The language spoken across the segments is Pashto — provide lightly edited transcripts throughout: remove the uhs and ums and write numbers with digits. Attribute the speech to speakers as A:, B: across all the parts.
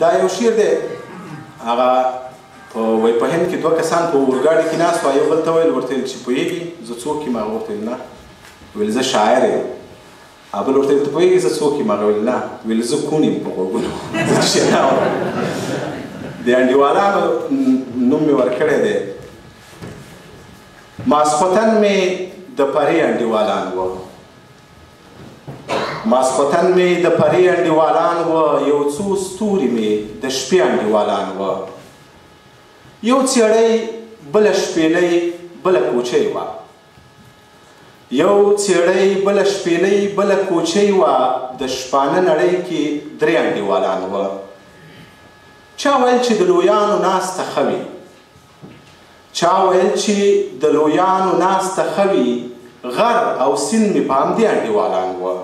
A: دا یو شعر دی هغه وایي په هند کې دوه کسان په اورګاډي کې ناست وو یو بل ته ویل ورته ویل چې پوهېږي زه څوک یم هغه ورته ویل نه ویل زه شاعر یم بل ورته ویل ته پوهېږي زه څوک یم هغه ویل نه ویل زه کون یم په غوږونو زه چې نه وایم د انډیوالانو نوم مې ورکړی دی ماسخوتن مې د پرې انډیوالان وه ماسخوتن مې د پرې انډیوالان وه یو څو ستوري مې د شپې انډیوالان وه یو څېړۍ بله شپېلۍ بله کوچۍ وه یو څېړۍ بله شپېلۍ بله کوچۍ وه د شپانه نړۍ کې درې انډیوالان وه چا ویل چې د لویانو ناسته ښه وي چا ویل چې د لویانو ناسته ښه وي غر او سیند مې په همدې انډیوالان وه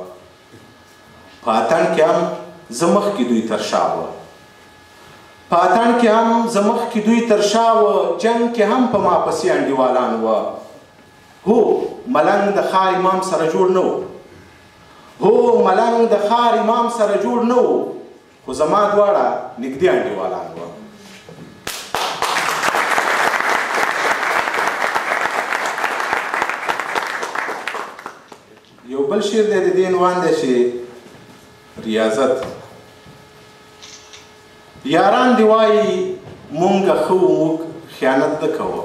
A: په اتڼ کې هم زه مخکې دوی تر شا وه په اتڼ کې هم زه مخکې دوی تر شا وه جنګ کې هم په ما پسې انډیوالان وه هو ملنګ د ښار امام سره جوړ نه و هو ملنګ د ښار امام سره جوړ نه و خو زما دواړه نږدې انډیوالان وه یو بل شعر دی د دې عنوان دی چې ریاضت یاران دی وایي مونږه ښه وو موږ خیانت نه کوو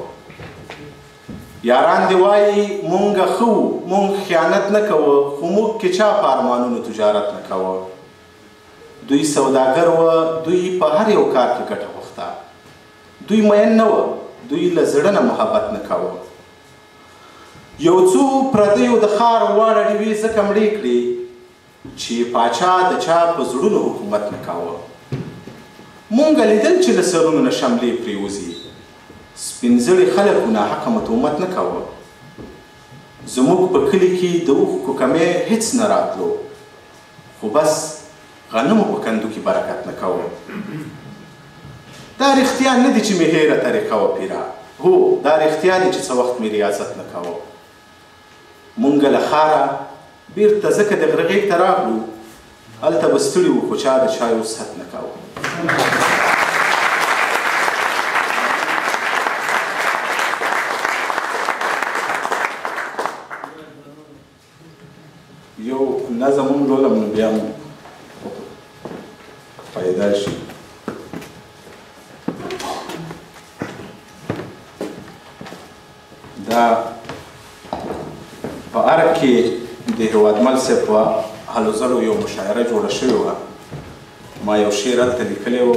A: یاران دی وایي مونږه ښه وو مونږ خیانت نه کوو خو موږ کې چا په ارمانونو تجارت نه کوو دوی سوداګر وه دوی په هر یو کار کې ګټه غوښته دوی مین نه وه دوی له زړه نه محبت نه کوه یو څو پردیو د ښار واړه ډیوې ځکه مړې کړې چې پاچا د چا په زړونو حکومت نه کاوه مونږ لیدل چې له سرونو نه شملې پرېوځي سپین زړي خلکو ناحقه متهمت نه کاوه زموږ په کلي کې د اوښکو کمې هېڅ نه راتلو خو بس غنمو په کندو کې برکت نه کوه دا رښتیا نه دي چې مې هېره طریقه وه پیره هو دا رښتیا دي چې څه وخت مې ریاضت نه کوه مونږ له ښاره بیرته ځکه د غره غېږ ته راغلو هلته به ستړي وو خو چا د چایو ست نه کوه یو نظم هم لولم نو بیا هم پیدا شي دا په ارګ کې د هېوادمل صاحب په هلو ځلو یو مشاعره جوړه شوې وه ما یو شعر هلته لیکلی و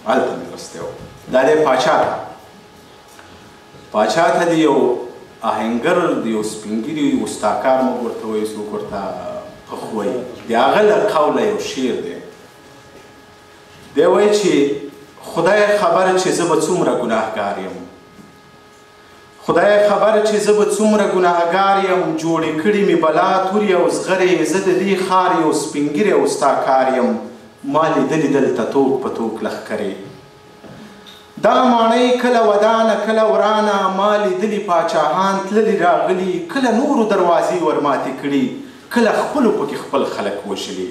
A: هلته مې لوستی و دا دی پاچا ته پاچا ته د یو آهنګر د یو سپینګیري استاکار موږ ورته وایو څوک ورته پخ وایي د هغه له قوله یو شعر دی دی وایي چې خدای خبره چې زه به څومره ګناهګار یم خدای خبره چې زه به څومره ګناهګار یم جوړې کړي مې بلا تورې او زغرې زه د دې ښار یو سپینګیری او ستا کار یم ما لیدلي دلته توک په توک لښکرې دا ماڼۍ کله ودانه کله ورانه ما لیدلي پاچاهان تللي راغلي کله نورو دروازې ورماتې کړي کله خپلو پکې خپل خلک وژلي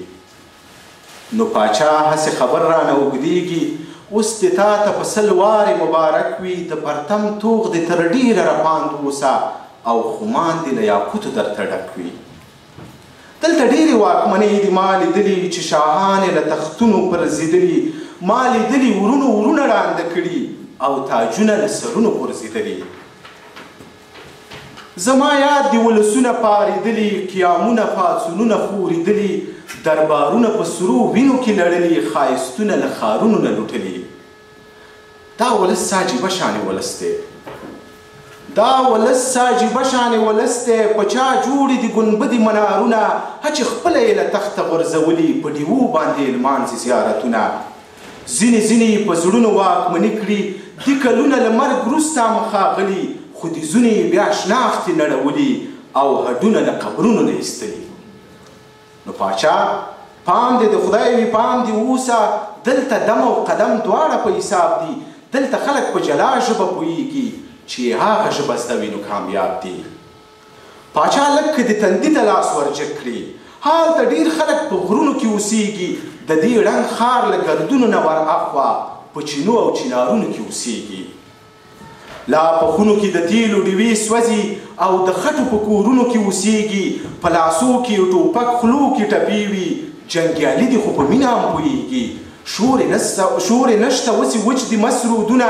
A: نو پاچا هسې خبر رانه اوږدېږي اوس دې تا ته په سل وارې مبارک وي د پرتم توغ دې تر ډېره رپاند اوسه او خمان دې له یاقوتو درته ډک وي دلته ډېرې واکمنۍ دي ما لیدلي چې شاهان یې له تختونو پرځېدلي ما لیدلي ورونو ورونه ړانده کړي او تاجونه له سرونو غورځېدلي زما یاد دي ولسونه پارېدلي قیامونه پاڅونونه خورېدلي دربارونه په سرو وینو کې لړلي ښایستونه له ښارونو نه لوټلي دا ولس څه عجیبه شانې ولس دی دا ولس څه عجیبه شانې ولس دی په چا جوړې دي ګنبدې منارونه هچې خپله یې له تخته غورځولي په ډیوو باندې یې لمانځي زیارتونه ځینې ځینې یې په زړونو واکمني کړي دي کلونه له مرګ وروسته مخاغلي خو د زونې یې بیا شناختې نړولي او هډونه له قبرونو نه ایستلي نو پاچا پام دې د خدای وي پام دې اوسه دلته دم او قدم دواړه په حساب دي دلته خلک په جلا ژبه پوهېږي چې هغه ژبه زده وي نو کامیاب دي پاچا لږ د تندي ته لاس ورجګ کړي هلته ډېر خلک په غرونو کې اوسېږي د دې ړنګ ښار له ګردونو نه ور اخوا په چینو او چنارونو کې اوسېږي لا په خونو کې د تیلو ډیوې سوځي او د خټو په کورونو کې اوسېږي په لاسو کې ټوپک خولو کې ټپې وي جنګیالي دي خو په مینه هم پوهېږي شور یې نشته اوسې وچ دي مسرودونه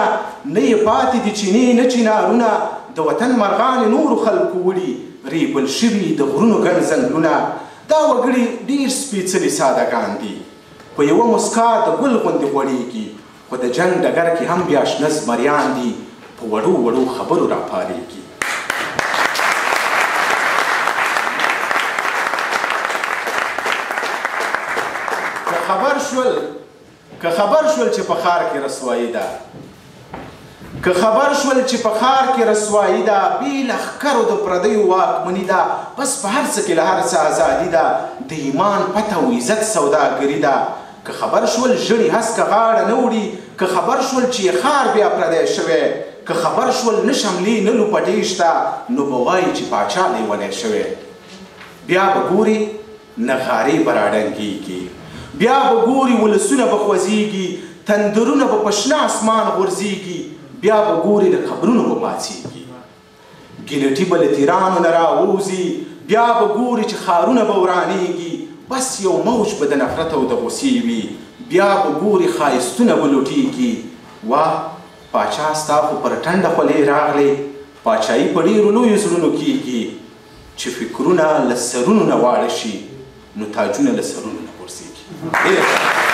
A: نه یې پاتې دي چینې نه چنارونه د وطن مرغان نورو خلکو وړي ریبل شوي د غرونو ګڼ ځنګلونه دا وګړي ډېر سپېڅلي سادهګان دي په یوه مسکا د ګل غوندې غوړېږي خو د جنګ ډګر کې هم بیا شنه زمریان دي په وړو وړو خبرو راپارېږي که خبر شول چې په ښار کې رسوایي ده که خبر شول چې په ښار کې رسوایي ده بې لښکرو د پردیو واکمني ده بس په هر څه کې له هر څه ازادي ده د ایمان پته او عزت سوداګري ده که خبر شول ژړې هسکه غاړه نه وړي که خبر شول چې ښار بیا پردی شوی که خبر شول نه شملې نه لوپټې شته نو به وایي چې پاچا لیونی شوی بیا به ګوري نغارې به راډنګېږي بیا به ګوري ولسونه به خوځېږي تندرونه به په شنه اسمان غورځېږي بیا به ګوري د قبرونو به پاڅېږي ګیلټي به له تیرانو نه راووځي بیا به ګوري چې ښارونه به ورانېږي بس یو موج به د نفرت او د غوسې وي بیا به ګوري ښایستونه به لوټېږي واه پاچا ستا خو پر ټنډه خولې راغلی پاچایي په ډېرو لویو زړونو کېږي چې فکرونه له سرونو نه واړه شي نو تاجونه له سرونو نه غورځېږي